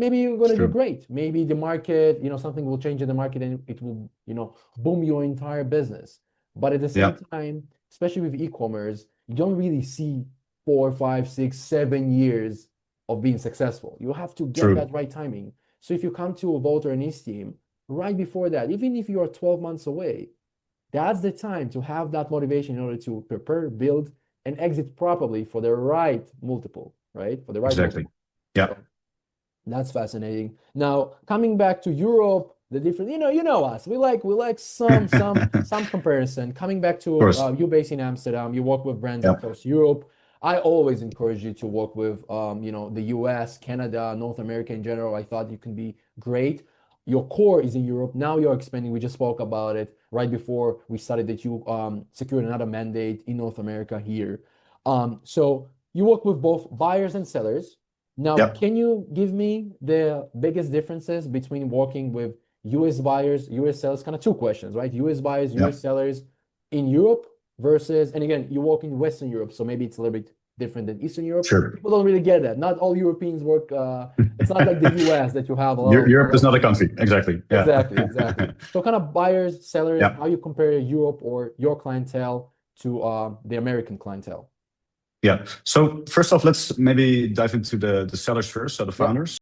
maybe you're going to do great. Maybe the market, something will change in the market and it will, boom your entire business. But at the same time, especially with e-commerce, you don't really see 4, 5, 6, 7 years of being successful. You have to get that right timing. So if you come to Walter and his team right before that, even if you are 12 months away, that's the time to have that motivation in order to prepare, build, and exit properly for the right multiple, right? For the right multiple. Yeah. So that's fascinating. Now, coming back to Europe, the different, you know us. We like some comparison. Coming back to you based in Amsterdam, you work with brands across Europe. I always encourage you to work with the US, Canada, North America in general. I thought you can be great. Your core is in Europe. Now you're expanding. We just spoke about it right before we started that you secured another mandate in North America here. So you work with both buyers and sellers. Now, can you give me the biggest differences between working with US buyers, US sellers? Kind of two questions, right? US buyers, US sellers in Europe versus, and again, you work in Western Europe, so maybe it's a little bit different than Eastern Europe. Sure. People don't really get that. Not all Europeans work. It's not like the US that you have a lot Europe is not a country. Exactly. Yeah. Exactly. So kind of buyers, sellers, how you compare Europe or your clientele to the American clientele. Yeah. So first off, let's maybe dive into the sellers first, so the founders.